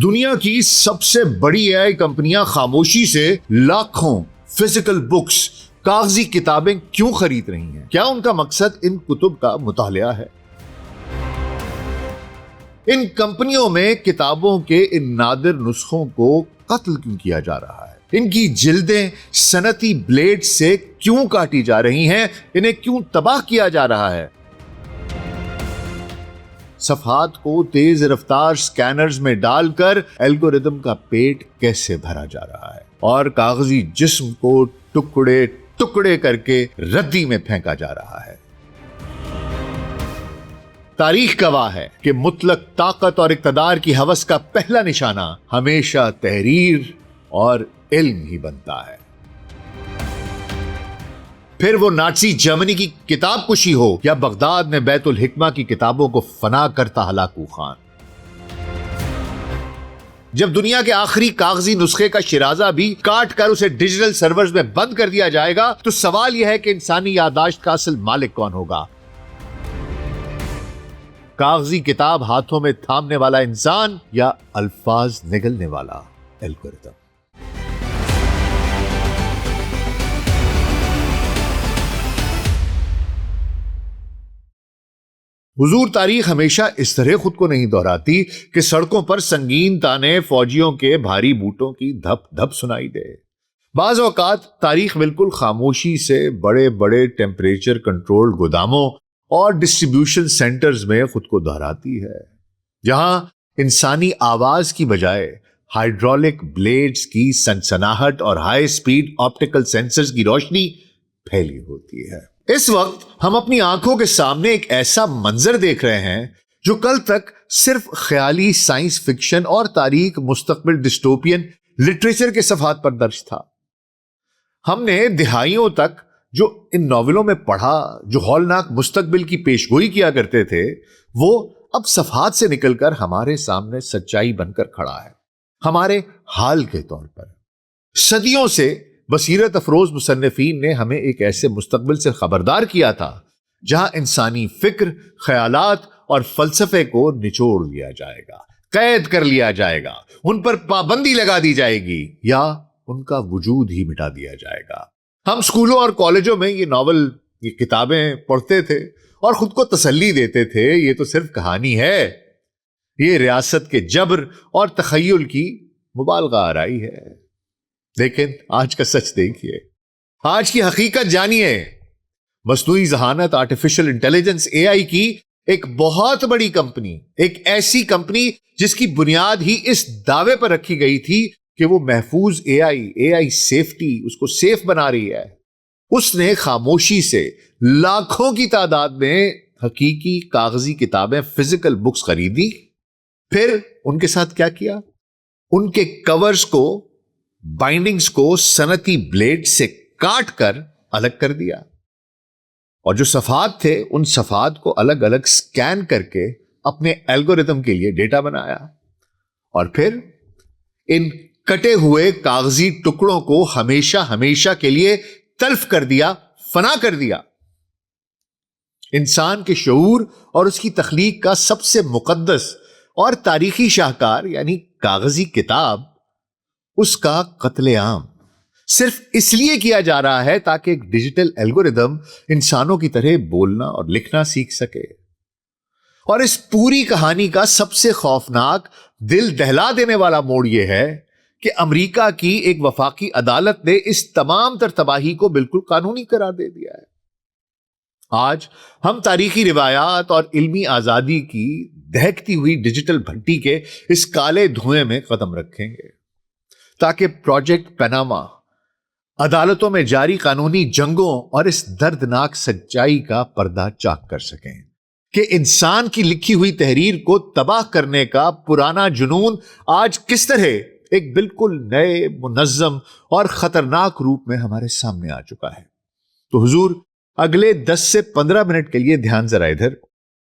دنیا کی سب سے بڑی اے آئی کمپنیاں خاموشی سے لاکھوں فزیکل بکس، کاغذی کتابیں کیوں خرید رہی ہیں؟ کیا ان کا مقصد ان کتب کا مطالعہ ہے؟ ان کمپنیوں میں کتابوں کے ان نادر نسخوں کو قتل کیوں کیا جا رہا ہے؟ ان کی جلدیں صنعتی بلیڈ سے کیوں کاٹی جا رہی ہیں؟ انہیں کیوں تباہ کیا جا رہا ہے؟ صفحات کو تیز رفتار سکینرز میں ڈال کر الگوریدم کا پیٹ کیسے بھرا جا رہا ہے اور کاغذی جسم کو ٹکڑے ٹکڑے کر کے ردی میں پھینکا جا رہا ہے۔ تاریخ گواہ ہے کہ مطلق طاقت اور اقتدار کی ہوس کا پہلا نشانہ ہمیشہ تحریر اور علم ہی بنتا ہے۔ پھر وہ نازی جرمنی کی کتاب کشی ہو یا بغداد میں بیت الحکمہ کی کتابوں کو فنا کرتا ہلاکو خان۔ جب دنیا کے آخری کاغذی نسخے کا شیرازہ بھی کاٹ کر اسے ڈیجیٹل سرورز میں بند کر دیا جائے گا تو سوال یہ ہے کہ انسانی یادداشت کا اصل مالک کون ہوگا؟ کاغذی کتاب ہاتھوں میں تھامنے والا انسان یا الفاظ نگلنے والا الگوریدم؟ حضور، تاریخ ہمیشہ اس طرح خود کو نہیں دہراتی کہ سڑکوں پر سنگین تانے فوجیوں کے بھاری بوٹوں کی دھپ دھپ سنائی دے۔ بعض اوقات تاریخ بالکل خاموشی سے بڑے بڑے ٹیمپریچر کنٹرول گوداموں اور ڈسٹریبیوشن سینٹرز میں خود کو دہراتی ہے، جہاں انسانی آواز کی بجائے ہائیڈرولک بلیڈز کی سنسناہٹ اور ہائی سپیڈ آپٹیکل سینسرز کی روشنی پھیلی ہوتی ہے۔ اس وقت ہم اپنی آنکھوں کے سامنے ایک ایسا منظر دیکھ رہے ہیں جو کل تک صرف خیالی سائنس فکشن اور تاریخ مستقبل ڈسٹوپین لٹریچر کے صفحات پر درج تھا۔ ہم نے دہائیوں تک جو ان ناولوں میں پڑھا، جو ہولناک مستقبل کی پیشگوئی کیا کرتے تھے، وہ اب صفحات سے نکل کر ہمارے سامنے سچائی بن کر کھڑا ہے، ہمارے حال کے طور پر۔ صدیوں سے بصیرت افروز مصنفین نے ہمیں ایک ایسے مستقبل سے خبردار کیا تھا جہاں انسانی فکر، خیالات اور فلسفے کو نچوڑ لیا جائے گا، قید کر لیا جائے گا، ان پر پابندی لگا دی جائے گی یا ان کا وجود ہی مٹا دیا جائے گا۔ ہم اسکولوں اور کالجوں میں یہ ناول، یہ کتابیں پڑھتے تھے اور خود کو تسلی دیتے تھے، یہ تو صرف کہانی ہے، یہ ریاست کے جبر اور تخیل کی مبالغہ آرائی ہے۔ لیکن آج کا سچ دیکھیے، آج کی حقیقت جانیے۔ مصنوعی ذہانت، آرٹیفیشل انٹیلیجنس، اے آئی کی ایک بہت بڑی کمپنی، ایک ایسی کمپنی جس کی بنیاد ہی اس دعوے پر رکھی گئی تھی کہ وہ محفوظ اے آئی سیفٹی، اس کو سیف بنا رہی ہے، اس نے خاموشی سے لاکھوں کی تعداد میں حقیقی کاغذی کتابیں، فزیکل بکس خریدی۔ پھر ان کے ساتھ کیا کیا؟ ان کے کورز کو، بائنڈنگز کو صنعتی بلیڈ سے کاٹ کر الگ کر دیا، اور جو صفحات تھے ان صفحات کو الگ الگ سکین کر کے اپنے الگوریدم کے لیے ڈیٹا بنایا، اور پھر ان کٹے ہوئے کاغذی ٹکڑوں کو ہمیشہ ہمیشہ کے لیے تلف کر دیا، فنا کر دیا۔ انسان کے شعور اور اس کی تخلیق کا سب سے مقدس اور تاریخی شاہکار یعنی کاغذی کتاب، اس کا قتل عام صرف اس لیے کیا جا رہا ہے تاکہ ایک ڈیجیٹل الگوریدم انسانوں کی طرح بولنا اور لکھنا سیکھ سکے۔ اور اس پوری کہانی کا سب سے خوفناک، دل دہلا دینے والا موڑ یہ ہے کہ امریکہ کی ایک وفاقی عدالت نے اس تمام تر تباہی کو بالکل قانونی قرار دے دیا ہے۔ آج ہم تاریخی روایات اور علمی آزادی کی دہکتی ہوئی ڈیجیٹل بھٹی کے اس کالے دھوئیں میں قدم رکھیں گے تاکہ پروجیکٹ پیناما عدالتوں میں جاری قانونی جنگوں اور اس دردناک سچائی کا پردہ چاک کر سکیں کہ انسان کی لکھی ہوئی تحریر کو تباہ کرنے کا پرانا جنون آج کس طرح ایک بالکل نئے، منظم اور خطرناک روپ میں ہمارے سامنے آ چکا ہے۔ تو حضور، اگلے 10 سے 15 منٹ کے لیے دھیان ذرا ادھر،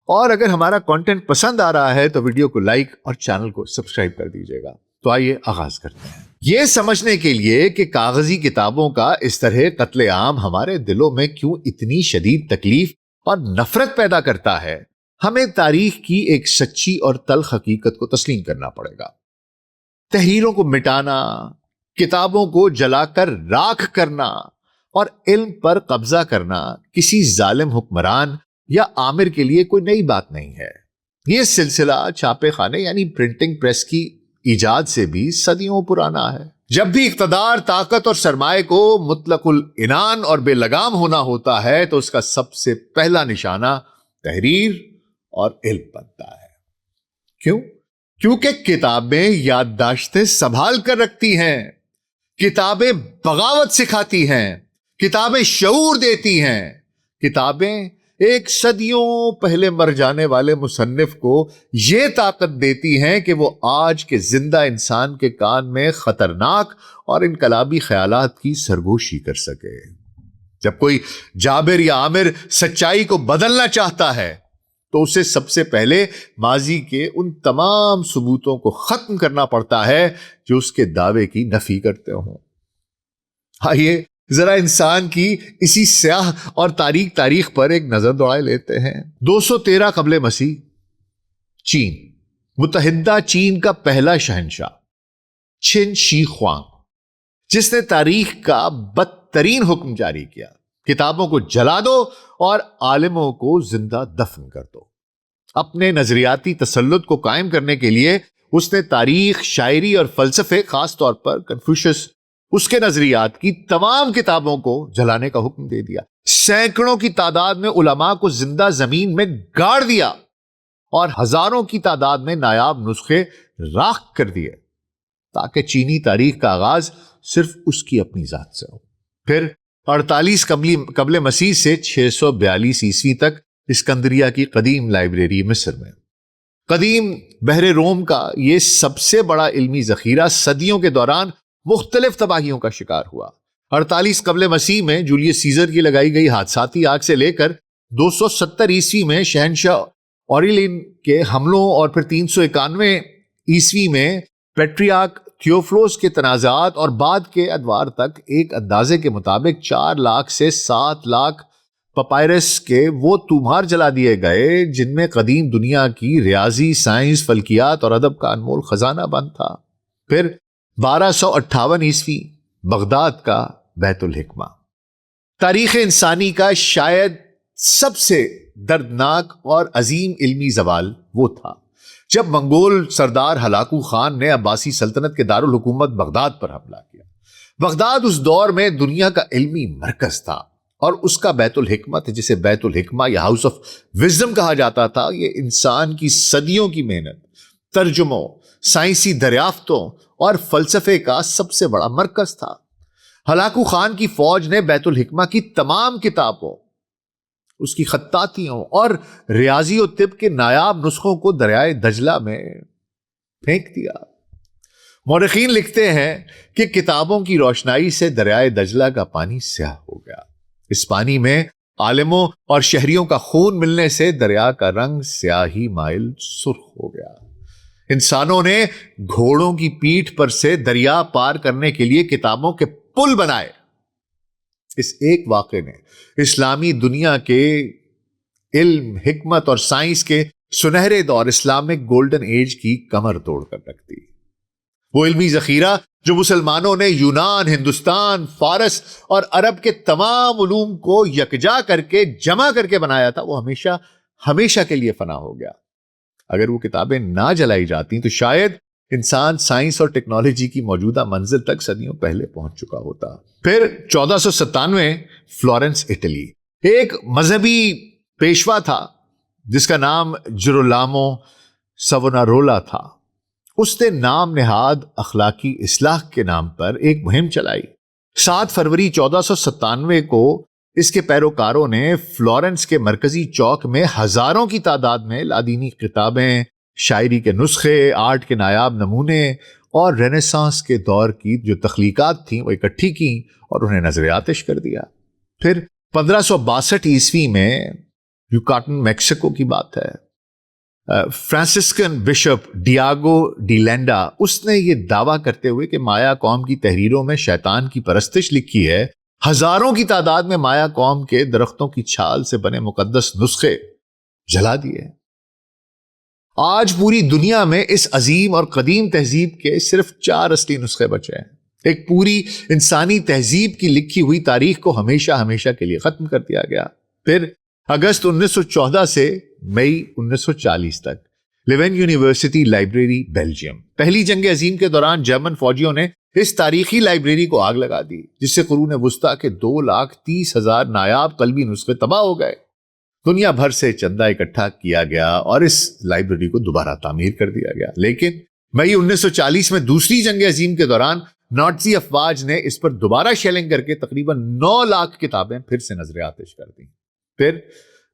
اور اگر ہمارا کنٹینٹ پسند آ رہا ہے تو ویڈیو کو لائک اور چینل کو سبسکرائب کر دیجیے گا۔ تو آئیے آغاز کرتے ہیں۔ یہ سمجھنے کے لیے کہ کاغذی کتابوں کا اس طرح قتل عام ہمارے دلوں میں کیوں اتنی شدید تکلیف اور نفرت پیدا کرتا ہے، ہمیں تاریخ کی ایک سچی اور تلخ حقیقت کو تسلیم کرنا پڑے گا۔ تحریروں کو مٹانا، کتابوں کو جلا کر راکھ کرنا اور علم پر قبضہ کرنا کسی ظالم حکمران یا آمر کے لیے کوئی نئی بات نہیں ہے۔ یہ سلسلہ چھاپے خانے یعنی پرنٹنگ پریس کی ایجاد سے بھی صدیوں پرانا ہے۔ جب بھی اقتدار، طاقت اور سرمایہ کو مطلق العنان اور بے لگام ہونا ہوتا ہے تو اس کا سب سے پہلا نشانہ تحریر اور علم بنتا ہے۔ کیوں؟ کیونکہ کتابیں یادداشتیں سنبھال کر رکھتی ہیں، کتابیں بغاوت سکھاتی ہیں، کتابیں شعور دیتی ہیں، کتابیں ایک صدیوں پہلے مر جانے والے مصنف کو یہ طاقت دیتی ہیں کہ وہ آج کے زندہ انسان کے کان میں خطرناک اور انقلابی خیالات کی سرگوشی کر سکے۔ جب کوئی جابر یا عامر سچائی کو بدلنا چاہتا ہے تو اسے سب سے پہلے ماضی کے ان تمام ثبوتوں کو ختم کرنا پڑتا ہے جو اس کے دعوے کی نفی کرتے ہوں۔ آئیے ذرا انسان کی اسی سیاہ اور تاریخ پر ایک نظر دوڑائے لیتے ہیں۔ 213 قبل مسیح چین، متحدہ چین کا پہلا شہنشاہ چھن شی خوانگ، جس نے تاریخ کا بدترین حکم جاری کیا، کتابوں کو جلا دو اور عالموں کو زندہ دفن کر دو۔ اپنے نظریاتی تسلط کو قائم کرنے کے لیے اس نے تاریخ، شاعری اور فلسفے، خاص طور پر کنفوشس، اس کے نظریات کی تمام کتابوں کو جلانے کا حکم دے دیا۔ سینکڑوں کی تعداد میں علماء کو زندہ زمین میں گاڑ دیا اور ہزاروں کی تعداد میں نایاب نسخے راکھ کر دیے تاکہ چینی تاریخ کا آغاز صرف اس کی اپنی ذات سے ہو۔ پھر 48 قبل مسیح سے 642 عیسوی تک اسکندریہ کی قدیم لائبریری مصر میں قدیم بحر روم کا یہ سب سے بڑا علمی ذخیرہ صدیوں کے دوران مختلف تباہیوں کا شکار ہوا۔ 48 قبل مسیح میں جولیس سیزر کی لگائی گئی حادثاتی آگ سے لے کر 270 عیسوی میں شہنشاہ اوریلین کے حملوں اور پھر 391 عیسوی میں پیٹریارک تھیوفلوس کے تنازعات اور بعد کے ادوار تک ایک اندازے کے مطابق 4 لاکھ سے 7 لاکھ پپائرس کے وہ تومار جلا دیے گئے جن میں قدیم دنیا کی ریاضی، سائنس، فلکیات اور ادب کا انمول خزانہ بند تھا۔ پھر 1258 عیسوی بغداد کا بیت الحکمہ، تاریخ انسانی کا شاید سب سے دردناک اور عظیم علمی زوال وہ تھا جب منگول سردار ہلاکو خان نے عباسی سلطنت کے دارالحکومت بغداد پر حملہ کیا۔ بغداد اس دور میں دنیا کا علمی مرکز تھا اور اس کا بیت الحکمت، جسے بیت الحکمہ یا ہاؤس آف وزڈم کہا جاتا تھا، یہ انسان کی صدیوں کی محنت، ترجموں، سائنسی دریافتوں اور فلسفے کا سب سے بڑا مرکز تھا۔ ہلاکو خان کی فوج نے بیت الحکمہ کی تمام کتابوں، اس کی خطاطیوں اور ریاضی و طب کے نایاب نسخوں کو دریائے دجلہ میں پھینک دیا۔ مورخین لکھتے ہیں کہ کتابوں کی روشنائی سے دریائے دجلہ کا پانی سیاہ ہو گیا۔ اس پانی میں عالموں اور شہریوں کا خون ملنے سے دریا کا رنگ سیاہی مائل سرخ ہو گیا۔ انسانوں نے گھوڑوں کی پیٹھ پر سے دریا پار کرنے کے لیے کتابوں کے پل بنائے۔ اس ایک واقعے نے اسلامی دنیا کے علم، حکمت اور سائنس کے سنہرے دور، اسلامک گولڈن ایج کی کمر توڑ کر رکھ دی۔ وہ علمی ذخیرہ جو مسلمانوں نے یونان، ہندوستان، فارس اور عرب کے تمام علوم کو یکجا کر کے جمع کر کے بنایا تھا، وہ ہمیشہ کے لیے فنا ہو گیا۔ اگر وہ کتابیں نہ جلائی جاتی تو شاید انسان سائنس اور ٹیکنالوجی کی موجودہ منزل تک صدیوں پہلے پہنچ چکا ہوتا۔ پھر 1497 فلورنس، اٹلی، ایک مذہبی پیشوا تھا جس کا نام جرولامو ساونارولا تھا۔ اس نے نام نہاد اخلاقی اصلاح کے نام پر ایک مہم چلائی۔ 7 فروری 1497 کو اس کے پیروکاروں نے فلورنس کے مرکزی چوک میں ہزاروں کی تعداد میں لادینی کتابیں، شاعری کے نسخے، آرٹ کے نایاب نمونے اور رینیسانس کے دور کی جو تخلیقات تھیں وہ اکٹھی کی اور انہیں نظر آتش کر دیا۔ پھر 1562 عیسوی میں یوکاٹن، میکسیکو کی بات ہے، Franciscan bishop Diego de Landa, اس نے یہ دعویٰ کرتے ہوئے کہ مایا قوم کی تحریروں میں شیطان کی پرستش لکھی ہے، ہزاروں کی تعداد میں مایا قوم کے درختوں کی چھال سے بنے مقدس نسخے جلا دیے۔ آج پوری دنیا میں اس عظیم اور قدیم تہذیب کے صرف 4 اصلی نسخے بچے ہیں۔ ایک پوری انسانی تہذیب کی لکھی ہوئی تاریخ کو ہمیشہ ہمیشہ کے لیے ختم کر دیا گیا۔ پھر اگست 1914 سے مئی 1940 تک لیون یونیورسٹی لائبریری بیلجیم، پہلی جنگ عظیم کے دوران جرمن فوجیوں نے اس تاریخی لائبریری کو آگ لگا دی، جس سے قرون وسطیٰ کے 2,30,000 نایاب قلبی نسخے تباہ ہو گئے۔ دنیا بھر سے چندہ اکٹھا کیا گیا اور اس لائبریری کو دوبارہ تعمیر کر دیا گیا، لیکن مئی 1940 میں دوسری جنگ عظیم کے دوران نازی افواج نے اس پر دوبارہ شیلنگ کر کے تقریباً 9 لاکھ کتابیں پھر سے نظر آتش کر دیں۔ پھر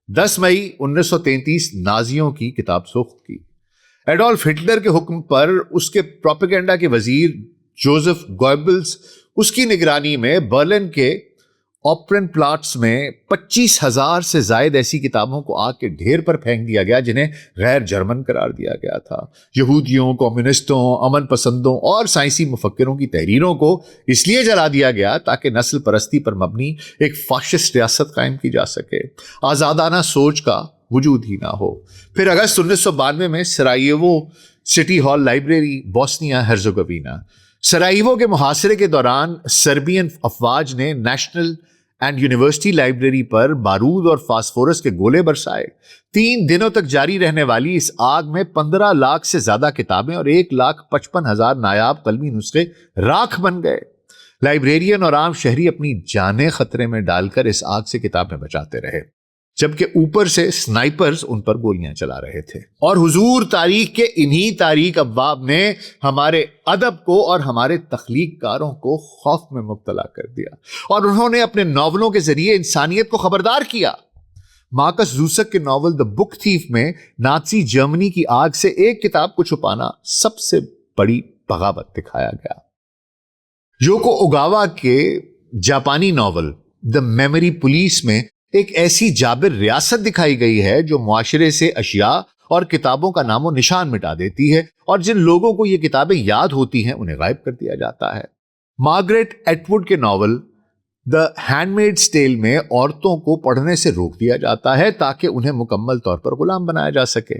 10 مئی 1933 نازیوں کی کتاب سوخت کی۔ ایڈولف ہٹلر کے حکم پر اس کے پروپیگنڈا کے وزیر جوزف گوئبلز اس کی نگرانی میں برلن کے اوپرن پلاٹس میں 25,000 سے زائد ایسی کتابوں کو آگ کے ڈھیر پر پھینک دیا گیا جنہیں غیر جرمن قرار دیا گیا تھا۔ یہودیوں، کمیونسٹوں، امن پسندوں اور سائنسی مفکروں کی تحریروں کو اس لیے جلا دیا گیا تاکہ نسل پرستی پر مبنی ایک فاشسٹ ریاست قائم کی جا سکے، آزادانہ سوچ کا وجود ہی نہ ہو۔ پھر اگست 1992 میں Sarajevo city hall library, Bosnia Herzegovina. Sarajevo کے محاصرے کے دوران سربین افواج نے نیشنل اینڈ یونیورسٹی لائبریری پر بارود اور فاسفورس کے گولے برسائے۔ 3 دنوں تک جاری رہنے والی اس آگ میں 15 لاکھ سے زیادہ کتابیں اور 1,55,000 نایاب قلمی نسخے راکھ بن گئے۔ لائبریرین اور عام شہری اپنی جانیں خطرے میں ڈال کر اس آگ سے کتابیں بچاتے رہے، جبکہ اوپر سے سنائپرز ان پر گولیاں چلا رہے تھے۔ اور حضور تاریخ کے انہی تاریک ابواب نے ہمارے ادب کو اور ہمارے تخلیق کاروں کو خوف میں مبتلا کر دیا، اور انہوں نے اپنے ناولوں کے ذریعے انسانیت کو خبردار کیا۔ مارکس زوسک کے ناول دی بک تھیف میں نازی جرمنی کی آگ سے ایک کتاب کو چھپانا سب سے بڑی بغاوت دکھایا گیا۔ یوکو اوگاوا کے جاپانی ناول دی میموری پولیس میں ایک ایسی جابر ریاست دکھائی گئی ہے جو معاشرے سے اشیاء اور کتابوں کا نام و نشان مٹا دیتی ہے، اور جن لوگوں کو یہ کتابیں یاد ہوتی ہیں انہیں غائب کر دیا جاتا ہے۔ مارگریٹ ایٹوڈ کے novel the hand maids tell میں عورتوں کو پڑھنے سے روک دیا جاتا ہے تاکہ انہیں مکمل طور پر غلام بنایا جا سکے۔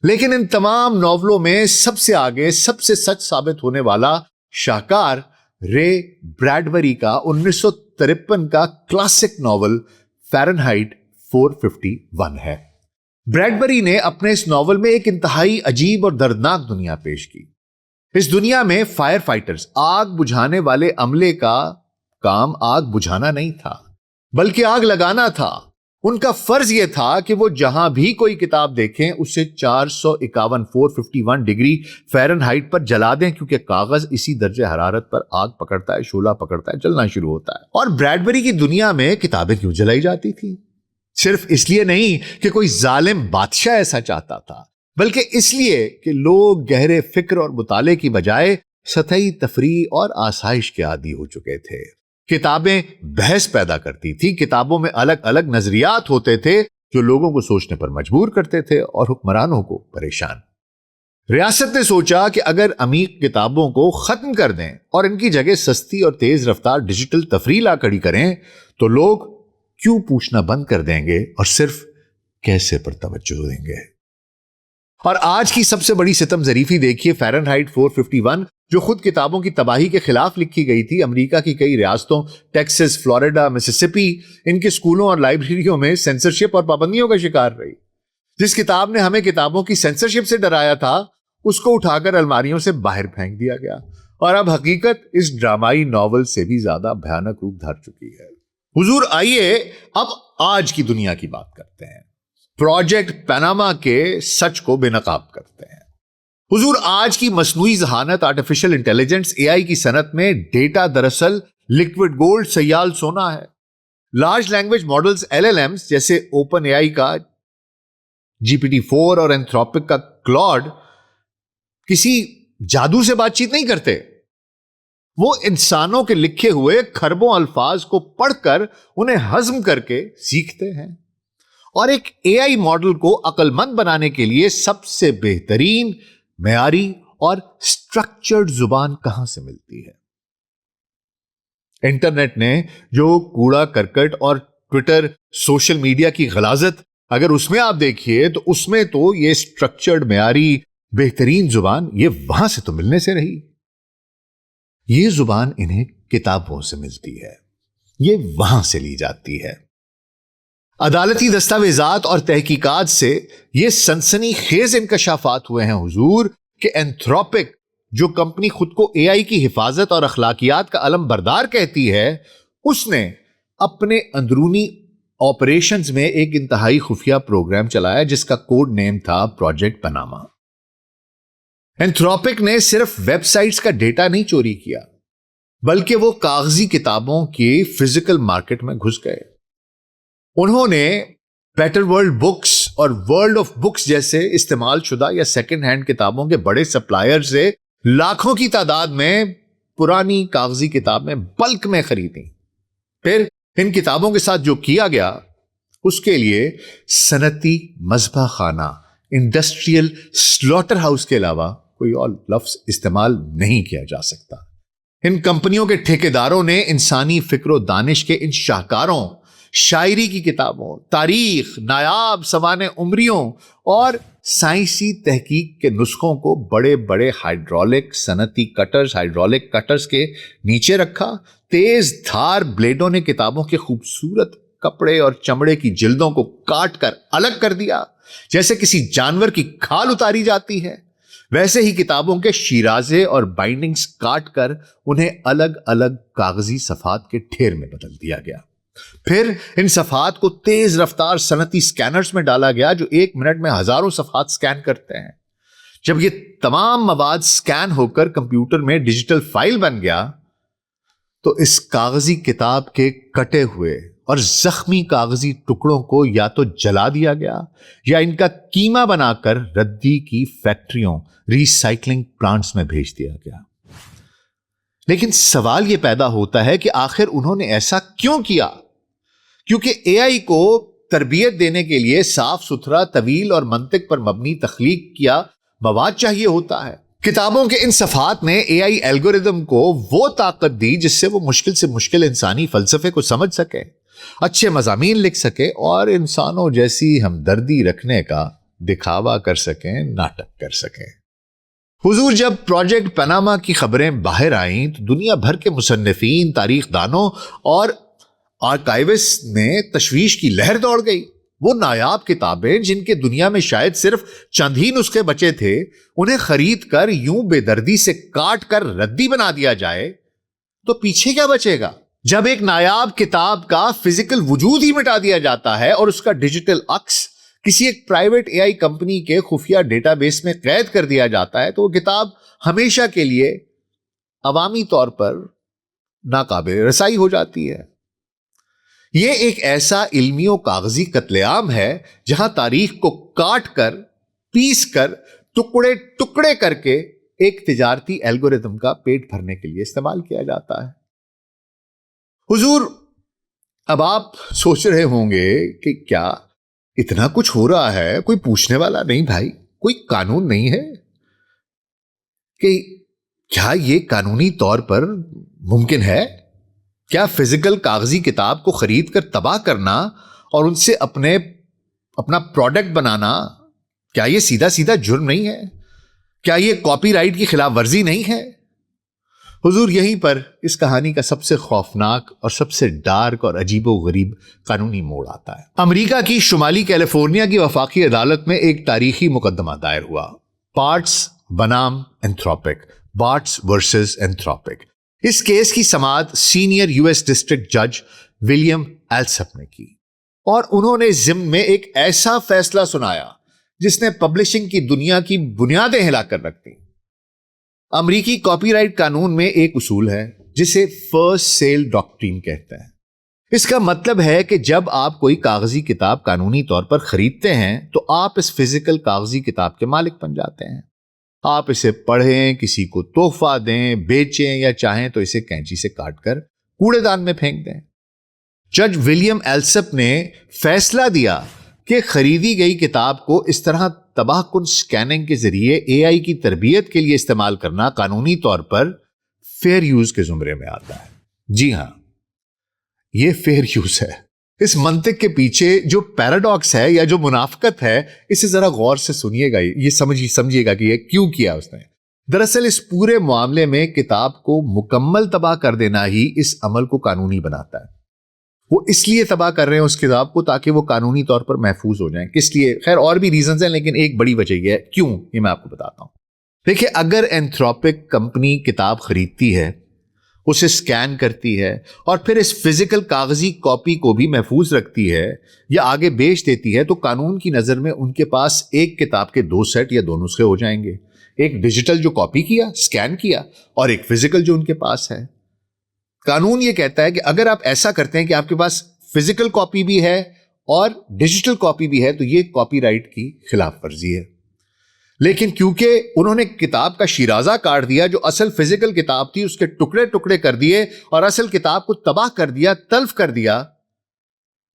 لیکن ان تمام ناولوں میں سب سے آگے، سب سے سچ ثابت ہونے والا شاہکار رے بریڈبری کا 1953 کا کلاسک ناول فahrenheit 451 ہے۔ بریڈبری نے اپنے اس ناول میں ایک انتہائی عجیب اور دردناک دنیا پیش کی۔ اس دنیا میں فائر فائٹرز، آگ بجھانے والے عملے کا کام آگ بجھانا نہیں تھا بلکہ آگ لگانا تھا۔ ان کا فرض یہ تھا کہ وہ جہاں بھی کوئی کتاب دیکھیں اسے 451 ڈگری فahrenheit پر جلا دیں، کیونکہ کاغذ اسی درجہ حرارت پر آگ پکڑتا ہے، شعلہ پکڑتا ہے، جلنا شروع ہوتا ہے۔ اور بریڈبری کی دنیا میں کتابیں کیوں جلائی جاتی تھی؟ صرف اس لیے نہیں کہ کوئی ظالم بادشاہ ایسا چاہتا تھا، بلکہ اس لیے کہ لوگ گہرے فکر اور مطالعے کی بجائے سطحی تفریح اور آسائش کے عادی ہو چکے تھے۔ کتابیں بحث پیدا کرتی تھی، کتابوں میں الگ الگ نظریات ہوتے تھے جو لوگوں کو سوچنے پر مجبور کرتے تھے اور حکمرانوں کو پریشان۔ ریاست نے سوچا کہ اگر عمیق کتابوں کو ختم کر دیں اور ان کی جگہ سستی اور تیز رفتار ڈیجیٹل تفریح لا کھڑی کریں تو لوگ کیوں پوچھنا بند کر دیں گے اور صرف کیسے پر توجہ دیں گے۔ اور آج کی سب سے بڑی ستم ظریفی دیکھیے، فahrenheit 451 جو خود کتابوں کی تباہی کے خلاف لکھی گئی تھی، امریکہ کی کئی ریاستوں ٹیکسس، فلوریڈا، مسیسپی، ان کے سکولوں اور لائبریریوں میں سینسرشپ اور پابندیوں کا شکار رہی۔ جس کتاب نے ہمیں کتابوں کی سینسرشپ سے ڈرایا تھا اس کو اٹھا کر الماریوں سے باہر پھینک دیا گیا، اور اب حقیقت اس ڈرامائی ناول سے بھی زیادہ بھیانک روپ دھار چکی ہے۔ حضور آئیے اب آج کی دنیا کی بات کرتے ہیں، پروجیکٹ پاناما کے سچ کو بے نقاب کرتے ہیں۔ حضور آج کی مصنوعی ذہانت، آرٹیفیشل انٹیلیجنس، AI کی صنعت میں ڈیٹا دراصل لیکوڈ گولڈ، سیال سونا ہے۔ لارج لینگویج ماڈلز LLMs جیسے اوپن AI کا GPT-4 اور اینتھروپک کا کلاڈ کسی جادو سے بات چیت نہیں کرتے، وہ انسانوں کے لکھے ہوئے کھربوں الفاظ کو پڑھ کر انہیں ہضم کر کے سیکھتے ہیں۔ اور ایک AI ماڈل کو عقل مند بنانے کے لیے سب سے بہترین معیاری اور سٹرکچرڈ زبان کہاں سے ملتی ہے؟ انٹرنیٹ نے جو کوڑا کرکٹ اور ٹویٹر، سوشل میڈیا کی غلاظت اگر اس میں آپ دیکھیے تو اس میں تو یہ اسٹرکچرڈ معیاری بہترین زبان یہ وہاں سے تو ملنے سے رہی. یہ زبان انہیں کتابوں سے ملتی ہے, یہ وہاں سے لی جاتی ہے. عدالتی دستاویزات اور تحقیقات سے یہ سنسنی خیز انکشافات ہوئے ہیں حضور کہ اینتھروپک, جو کمپنی خود کو اے آئی کی حفاظت اور اخلاقیات کا علم بردار کہتی ہے, اس نے اپنے اندرونی آپریشنز میں ایک انتہائی خفیہ پروگرام چلایا جس کا کوڈ نیم تھا پروجیکٹ پاناما. اینتھروپک نے صرف ویب سائٹس کا ڈیٹا نہیں چوری کیا, بلکہ وہ کاغذی کتابوں کی فزیکل مارکیٹ میں گھس گئے. انہوں نے بیٹر ورلڈ بکس اور ورلڈ آف بکس جیسے استعمال شدہ یا سیکنڈ ہینڈ کتابوں کے بڑے سپلائر سے لاکھوں کی تعداد میں پرانی کاغذی کتابیں بلک میں خریدیں. پھر ان کتابوں کے ساتھ جو کیا گیا اس کے لیے صنعتی مذبح خانہ, انڈسٹریل سلوٹر ہاؤس کے علاوہ کوئی اور لفظ استعمال نہیں کیا جا سکتا. ان کمپنیوں کے ٹھیکیداروں نے انسانی فکر و دانش کے ان شاہکاروں, شاعری کی کتابوں, تاریخ, نایاب سوانح عمریوں اور سائنسی تحقیق کے نسخوں کو بڑے بڑے ہائیڈرولک صنعتی کٹرز, ہائیڈرولک کٹرز کے نیچے رکھا. تیز دھار بلیڈوں نے کتابوں کے خوبصورت کپڑے اور چمڑے کی جلدوں کو کاٹ کر الگ کر دیا. جیسے کسی جانور کی کھال اتاری جاتی ہے, ویسے ہی کتابوں کے شیرازے اور بائنڈنگز کاٹ کر انہیں الگ الگ کاغذی صفحات کے ڈھیر میں بدل دیا گیا. پھر ان صفحات کو تیز رفتار صنعتی سکینرز میں ڈالا گیا جو 1 منٹ میں ہزاروں صفحات سکین کرتے ہیں. جب یہ تمام مواد سکین ہو کر کمپیوٹر میں ڈیجیٹل فائل بن گیا تو اس کاغذی کتاب کے کٹے ہوئے اور زخمی کاغذی ٹکڑوں کو یا تو جلا دیا گیا یا ان کا کیما بنا کر ردی کی فیکٹریوں, ریسائکلنگ پلانٹس میں بھیج دیا گیا. لیکن سوال یہ پیدا ہوتا ہے کہ آخر انہوں نے ایسا کیوں کیا؟ کیونکہ اے آئی کو تربیت دینے کے لیے صاف ستھرا, طویل اور منطق پر مبنی تخلیق کیا مواد چاہیے ہوتا ہے. کتابوں کے ان صفحات نے اے آئی الگوریدم کو وہ طاقت دی جس سے وہ مشکل سے مشکل انسانی فلسفے کو سمجھ سکے, اچھے مضامین لکھ سکے اور انسانوں جیسی ہمدردی رکھنے کا دکھاوا کر سکیں, ناٹک کر سکیں. حضور, جب پروجیکٹ پاناما کی خبریں باہر آئیں تو دنیا بھر کے مصنفین, تاریخ دانوں اور آرکائیوسٹ میں تشویش کی لہر دوڑ گئی. وہ نایاب کتابیں جن کے دنیا میں شاید صرف چند ہی نسخے بچے تھے, انہیں خرید کر یوں بے دردی سے کاٹ کر ردی بنا دیا جائے تو پیچھے کیا بچے گا؟ جب ایک نایاب کتاب کا فزیکل وجود ہی مٹا دیا جاتا ہے اور اس کا ڈیجیٹل عکس کسی ایک پرائیویٹ اے آئی کمپنی کے خفیہ ڈیٹا بیس میں قید کر دیا جاتا ہے تو وہ کتاب ہمیشہ کے لیے عوامی طور پر ناقابل رسائی ہو جاتی ہے. یہ ایک ایسا علمی و کاغذی قتل عام ہے جہاں تاریخ کو کاٹ کر, پیس کر, ٹکڑے ٹکڑے کر کے ایک تجارتی الگوریدم کا پیٹ بھرنے کے لیے استعمال کیا جاتا ہے. حضور, اب آپ سوچ رہے ہوں گے کہ کیا اتنا کچھ ہو رہا ہے, کوئی پوچھنے والا نہیں بھائی, کوئی قانون نہیں ہے کہ کیا یہ قانونی طور پر ممکن ہے؟ کیا فزیکل کاغذی کتاب کو خرید کر تباہ کرنا اور ان سے اپنا پروڈکٹ بنانا, کیا یہ سیدھا سیدھا جرم نہیں ہے؟ کیا یہ کاپی رائٹ کی خلاف ورزی نہیں ہے؟ حضور, یہیں پر اس کہانی کا سب سے خوفناک اور سب سے ڈارک اور عجیب و غریب قانونی موڑ آتا ہے. امریکہ کی شمالی کیلیفورنیا کی وفاقی عدالت میں ایک تاریخی مقدمہ دائر ہوا, پارٹس بنام اینتھروپک, بارٹس ورسز اینتھروپک. اس کیس کی سماعت سینئر یو ایس ڈسٹرکٹ جج ولیم ایلسپ نے کی اور انہوں نے ضمن میں ایک ایسا فیصلہ سنایا جس نے پبلشنگ کی دنیا کی بنیادیں ہلا کر رکھ دیں. امریکی کاپی رائٹ قانون میں ایک اصول ہے جسے فرسٹ سیل ڈاکٹرین کہتے ہیں. اس کا مطلب ہے کہ جب آپ کوئی کاغذی کتاب قانونی طور پر خریدتے ہیں تو آپ اس فزیکل کاغذی کتاب کے مالک بن جاتے ہیں. آپ اسے پڑھیں, کسی کو تحفہ دیں, بیچیں یا چاہیں تو اسے کینچی سے کاٹ کر کوڑے دان میں پھینک دیں. جج ولیم ایلسپ نے فیصلہ دیا کہ خریدی گئی کتاب کو اس طرح تباہ کن سکیننگ کے ذریعے اے آئی کی تربیت کے لیے استعمال کرنا قانونی طور پر فیئر یوز کے زمرے میں آتا ہے. جی ہاں, یہ فیئر یوز ہے. اس منطق کے پیچھے جو پیراڈاکس ہے یا جو منافقت ہے، اسے ذرا غور سے سنیے گا، یہ سمجھیے گا کہ یہ کیوں کیا اس نے۔ دراصل اس پورے معاملے میں کتاب کو مکمل تباہ کر دینا ہی اس عمل کو قانونی بناتا ہے۔ وہ اس لیے تباہ کر رہے ہیں اس کتاب کو تاکہ وہ قانونی طور پر محفوظ ہو جائیں۔ کس لیے؟ خیر اور بھی ریزنز ہیں، لیکن ایک بڑی وجہ یہ ہے کیوں، یہ میں آپ کو بتاتا ہوں۔ دیکھیں، اگر اینتھروپک کمپنی کتاب خریدتی ہے، اسے سکین کرتی ہے اور پھر اس فزیکل کاغذی کاپی کو بھی محفوظ رکھتی ہے یا آگے بیچ دیتی ہے، تو قانون کی نظر میں ان کے پاس ایک کتاب کے 2 سیٹ یا 2 نسخے ہو جائیں گے، ایک ڈیجیٹل جو کاپی کیا، سکین کیا، اور ایک فزیکل جو ان کے پاس ہے۔ قانون یہ کہتا ہے کہ اگر آپ ایسا کرتے ہیں کہ آپ کے پاس فزیکل کاپی بھی ہے اور ڈیجیٹل کاپی بھی ہے، تو یہ کاپی رائٹ کی خلاف ورزی ہے۔ لیکن کیونکہ انہوں نے کتاب کا شیرازہ کاٹ دیا، جو اصل فزیکل کتاب تھی اس کے ٹکڑے ٹکڑے کر دیے اور اصل کتاب کو تباہ کر دیا، تلف کر دیا،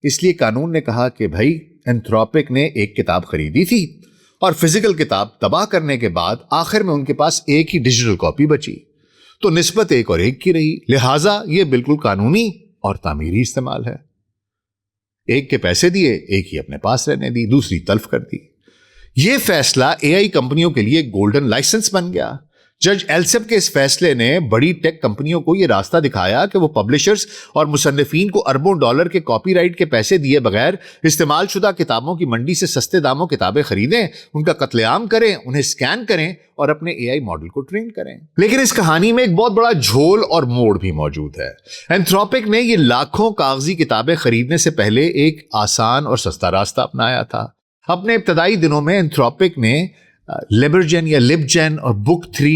اس لیے قانون نے کہا کہ بھائی اینتھروپک نے ایک کتاب خریدی تھی اور فزیکل کتاب تباہ کرنے کے بعد آخر میں ان کے پاس ایک ہی ڈیجیٹل کاپی بچی، تو نسبت 1 اور 1 کی رہی، لہٰذا یہ بالکل قانونی اور تعمیری استعمال ہے۔ ایک کے پیسے دیے، ایک ہی اپنے پاس رہنے دی، دوسری تلف کر دی۔ یہ فیصلہ اے آئی کمپنیوں کے لیے گولڈن لائسنس بن گیا۔ جج ایلسپ کے اس فیصلے نے بڑی ٹیک کمپنیوں کو یہ راستہ دکھایا کہ وہ پبلشرز اور مصنفین کو اربوں ڈالر کے کاپی رائٹ کے پیسے دیے بغیر استعمال شدہ کتابوں کی منڈی سے سستے داموں کتابیں خریدیں، ان کا قتل عام کریں، انہیں سکین کریں اور اپنے اے آئی ماڈل کو ٹرین کریں۔ لیکن اس کہانی میں ایک بہت بڑا جھول اور موڑ بھی موجود ہے۔ اینتھروپک نے یہ لاکھوں کاغذی کتابیں خریدنے سے پہلے ایک آسان اور سستا راستہ اپنایا تھا۔ اپنے ابتدائی دنوں میں اینتھروپک نے لیبرجن یا لبجن اور بک 3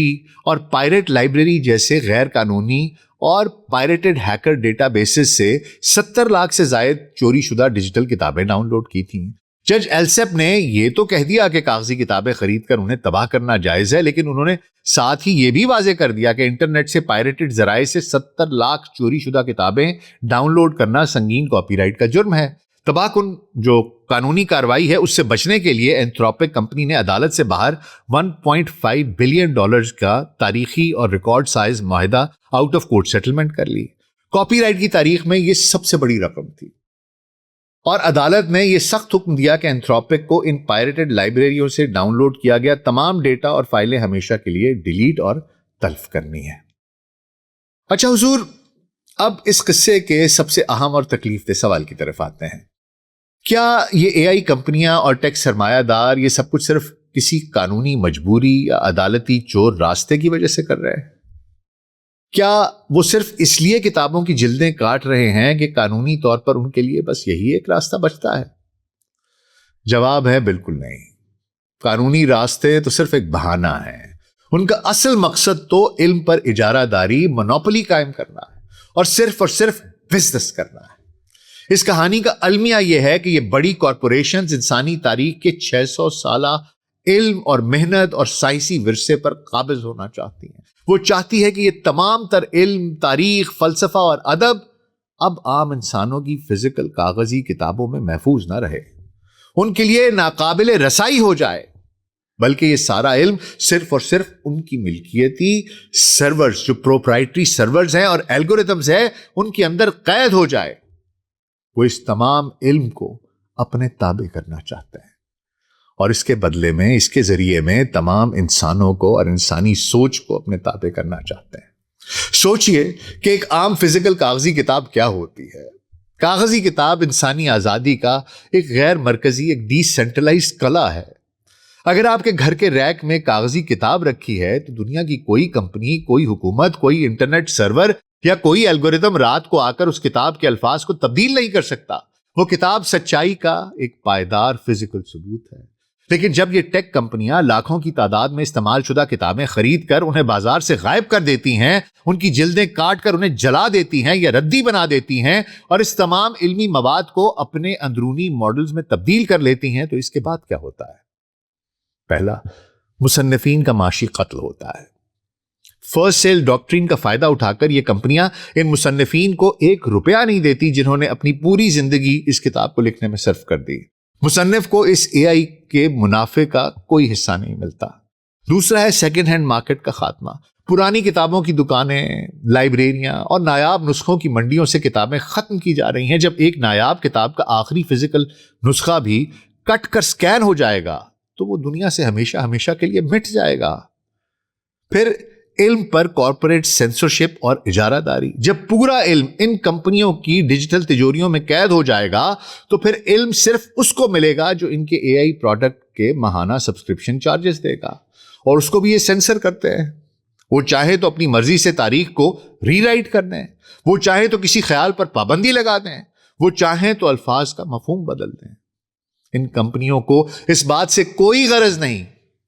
اور پائریٹ لائبریری جیسے غیر قانونی اور پائریٹڈ ہیکر ڈیٹا بیسز سے 70 لاکھ سے زائد چوری شدہ ڈیجیٹل کتابیں ڈاؤن لوڈ کی تھیں۔ جج ایلسپ نے یہ تو کہہ دیا کہ کاغذی کتابیں خرید کر انہیں تباہ کرنا جائز ہے، لیکن انہوں نے ساتھ ہی یہ بھی واضح کر دیا کہ انٹرنیٹ سے پائریٹڈ ذرائع سے 70 لاکھ چوری شدہ کتابیں ڈاؤن لوڈ کرنا سنگین کاپی رائٹ کا جرم ہے۔ تباہ کن جو قانونی کارروائی ہے اس سے بچنے کے لیے اینتھروپک کمپنی نے عدالت سے باہر $1.5 بلین کا تاریخی اور ریکارڈ سائز معاہدہ آؤٹ آف کورٹ سیٹلمنٹ کر لی۔ کاپی رائٹ کی تاریخ میں یہ سب سے بڑی رقم تھی، اور عدالت نے یہ سخت حکم دیا کہ اینتھروپک کو ان پائریٹڈ لائبریریوں سے ڈاؤن لوڈ کیا گیا تمام ڈیٹا اور فائلیں ہمیشہ کے لیے ڈیلیٹ اور تلف کرنی ہے۔ اچھا حضور، اب اس قصے کے سب سے اہم اور تکلیف دہ سوال کی طرف آتے ہیں۔ کیا یہ اے آئی کمپنیاں اور ٹیک سرمایہ دار یہ سب کچھ صرف کسی قانونی مجبوری یا عدالتی چور راستے کی وجہ سے کر رہے ہیں؟ کیا وہ صرف اس لیے کتابوں کی جلدیں کاٹ رہے ہیں کہ قانونی طور پر ان کے لیے بس یہی ایک راستہ بچتا ہے؟ جواب ہے بالکل نہیں۔ قانونی راستے تو صرف ایک بہانہ ہے، ان کا اصل مقصد تو علم پر اجارہ داری، مونوپولی قائم کرنا ہے اور صرف بزنس کرنا ہے۔ اس کہانی کا المیہ یہ ہے کہ یہ بڑی کارپوریشنز انسانی تاریخ کے 600 سالہ علم اور محنت اور سائنسی ورثے پر قابض ہونا چاہتی ہیں۔ وہ چاہتی ہے کہ یہ تمام تر علم، تاریخ، فلسفہ اور ادب اب عام انسانوں کی فزیکل کاغذی کتابوں میں محفوظ نہ رہے، ان کے لیے ناقابل رسائی ہو جائے، بلکہ یہ سارا علم صرف اور صرف ان کی ملکیتی سرورز، جو پروپرائٹری سرورز ہیں اور الگوریتمز ہیں، ان کے اندر قید ہو جائے۔ وہ اس تمام علم کو اپنے تابع کرنا چاہتا ہے، اور اس کے بدلے میں، اس کے ذریعے میں تمام انسانوں کو اور انسانی سوچ کو اپنے تابع کرنا چاہتے ہیں۔ سوچئے کہ ایک عام فزیکل کاغذی کتاب کیا ہوتی ہے۔ کاغذی کتاب انسانی آزادی کا ایک غیر مرکزی، ایک ڈی سینٹرلائزڈ قلعہ ہے۔ اگر آپ کے گھر کے ریک میں کاغذی کتاب رکھی ہے تو دنیا کی کوئی کمپنی، کوئی حکومت، کوئی انٹرنیٹ سرور یا کوئی الگوریتم رات کو آ کر اس کتاب کے الفاظ کو تبدیل نہیں کر سکتا۔ وہ کتاب سچائی کا ایک پائیدار فزیکل ثبوت ہے۔ لیکن جب یہ ٹیک کمپنیاں لاکھوں کی تعداد میں استعمال شدہ کتابیں خرید کر انہیں بازار سے غائب کر دیتی ہیں، ان کی جلدیں کاٹ کر انہیں جلا دیتی ہیں یا ردی بنا دیتی ہیں، اور اس تمام علمی مواد کو اپنے اندرونی ماڈلز میں تبدیل کر لیتی ہیں، تو اس کے بعد کیا ہوتا ہے؟ پہلا، مصنفین کا معاشی قتل ہوتا ہے۔ فرسٹ سیل ڈاکٹرین کا فائدہ اٹھا کر یہ کمپنیاں ان مصنفین کو $1 نہیں دیتی جنہوں نے اپنی پوری زندگی اس کتاب کو لکھنے میں صرف کر دی۔ مصنف کو اس اے آئی کے منافع کا کوئی حصہ نہیں ملتا۔ دوسرا ہے سیکنڈ ہینڈ مارکیٹ کا خاتمہ۔ پرانی کتابوں کی دکانیں، لائبریریاں اور نایاب نسخوں کی منڈیوں سے کتابیں ختم کی جا رہی ہیں۔ جب ایک نایاب کتاب کا آخری فزیکل نسخہ بھی کٹ کر سکین ہو جائے گا تو وہ دنیا سے ہمیشہ ہمیشہ کے لیے مٹ جائے گا۔ پھر علم پر کارپوریٹ سینسرشپ اور اجارہ داری، جب پورا علم ان کمپنیوں کی ڈیجیٹل تجوریوں میں قید ہو جائے گا تو پھر علم صرف اس کو ملے گا جو ان کے اے آئی پروڈکٹ کے ماہانہ سبسکرپشن چارجز دے گا، اور اس کو بھی یہ سینسر کرتے ہیں۔ وہ چاہے تو اپنی مرضی سے تاریخ کو ری رائٹ کر دیں، وہ چاہے تو کسی خیال پر پابندی لگا دیں، وہ چاہیں تو الفاظ کا مفہوم بدل دیں۔ ان کمپنیوں کو اس بات سے کوئی غرض نہیں،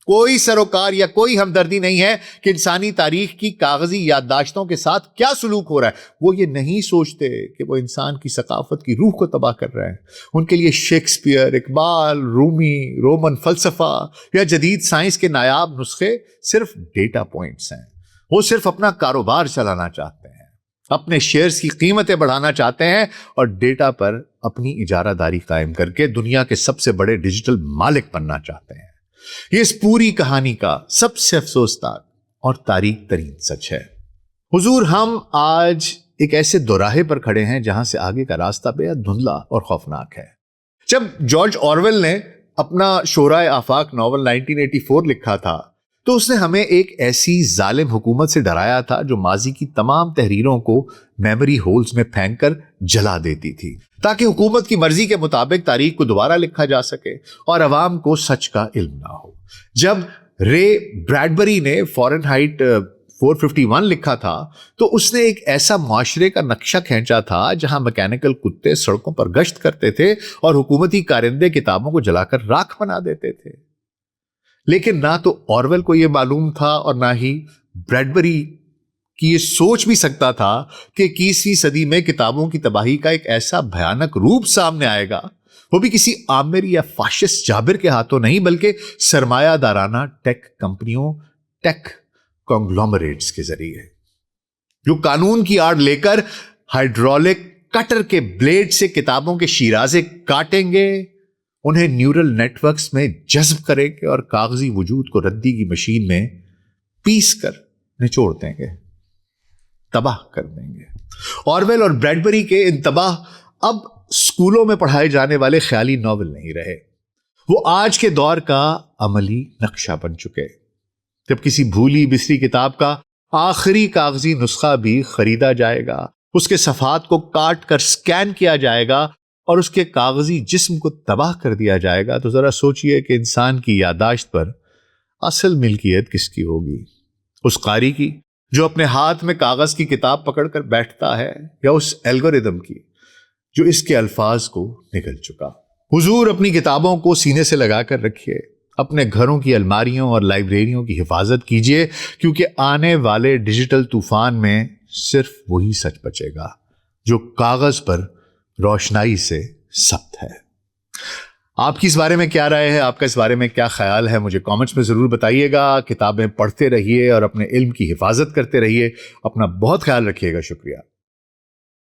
کوئی سروکار یا کوئی ہمدردی نہیں ہے کہ انسانی تاریخ کی کاغذی یادداشتوں کے ساتھ کیا سلوک ہو رہا ہے۔ وہ یہ نہیں سوچتے کہ وہ انسان کی ثقافت کی روح کو تباہ کر رہے ہیں۔ ان کے لیے شیکسپیئر، اقبال، رومی، رومن فلسفہ یا جدید سائنس کے نایاب نسخے صرف ڈیٹا پوائنٹس ہیں۔ وہ صرف اپنا کاروبار چلانا چاہتے ہیں، اپنے شیئرز کی قیمتیں بڑھانا چاہتے ہیں اور ڈیٹا پر اپنی اجارہ داری قائم کر کے دنیا کے سب سے بڑے ڈیجیٹل مالک بننا چاہتے ہیں۔ یہ اس پوری کہانی کا سب سے افسوسناک اور تاریک ترین سچ ہے۔ حضور، ہم آج ایک ایسے دوراہے پر کھڑے ہیں جہاں سے آگے کا راستہ بے حد دھندلا اور خوفناک ہے۔ جب جارج آرویل نے اپنا شورائے آفاق ناول 1984 لکھا تھا تو اس نے ہمیں ایک ایسی ظالم حکومت سے ڈرایا تھا جو ماضی کی تمام تحریروں کو میموری ہولز میں پھینک کر جلا دیتی تھی تاکہ حکومت کی مرضی کے مطابق تاریخ کو دوبارہ لکھا جا سکے اور عوام کو سچ کا علم نہ ہو۔ جب رے بریڈبری نے فارنہائٹ 451 لکھا تھا تو اس نے ایک ایسا معاشرے کا نقشہ کھینچا تھا جہاں میکینیکل کتے سڑکوں پر گشت کرتے تھے اور حکومتی کارندے کتابوں کو جلا کر راکھ بنا دیتے تھے۔ لیکن نہ تو آرویل کو یہ معلوم تھا اور نہ ہی بریڈبری کی یہ سوچ بھی سکتا تھا کہ 21ویں صدی میں کتابوں کی تباہی کا ایک ایسا بھیانک روپ سامنے آئے گا، وہ بھی کسی آمر یا فاشسٹ جابر کے ہاتھوں نہیں بلکہ سرمایہ دارانہ ٹیک کمپنیوں، ٹیک کنگلومریٹس کے ذریعے، جو قانون کی آڑ لے کر ہائیڈرولک کٹر کے بلیڈ سے کتابوں کے شیرازے کاٹیں گے، انہیں نیورل نیٹ ورکس میں جذب کریں گے اور کاغذی وجود کو ردی کی مشین میں پیس کر نچوڑ دیں گے، تباہ کر دیں گے۔ آرویل اور بریڈبری کے ان تباہ اب اسکولوں میں پڑھائے جانے والے خیالی ناول نہیں رہے، وہ آج کے دور کا عملی نقشہ بن چکے۔ جب کسی بھولی بسری کتاب کا آخری کاغذی نسخہ بھی خریدا جائے گا، اس کے صفحات کو کاٹ کر سکین کیا جائے گا اور اس کے کاغذی جسم کو تباہ کر دیا جائے گا، تو ذرا سوچئے کہ انسان کی یادداشت پر اصل ملکیت کس کی ہوگی؟ اس قاری کی جو اپنے ہاتھ میں کاغذ کی کتاب پکڑ کر بیٹھتا ہے، یا اس الگوریدم کی جو اس کے الفاظ کو نگل چکا؟ حضور، اپنی کتابوں کو سینے سے لگا کر رکھیے، اپنے گھروں کی الماریوں اور لائبریریوں کی حفاظت کیجیے، کیونکہ آنے والے ڈیجیٹل طوفان میں صرف وہی سچ بچے گا جو کاغذ پر روشنائی سے ثبت ہے۔ آپ کی اس بارے میں کیا رائے ہے؟ آپ کا اس بارے میں کیا خیال ہے؟ مجھے کامنٹس میں ضرور بتائیے گا۔ کتابیں پڑھتے رہیے اور اپنے علم کی حفاظت کرتے رہیے۔ اپنا بہت خیال رکھیے گا۔ شکریہ۔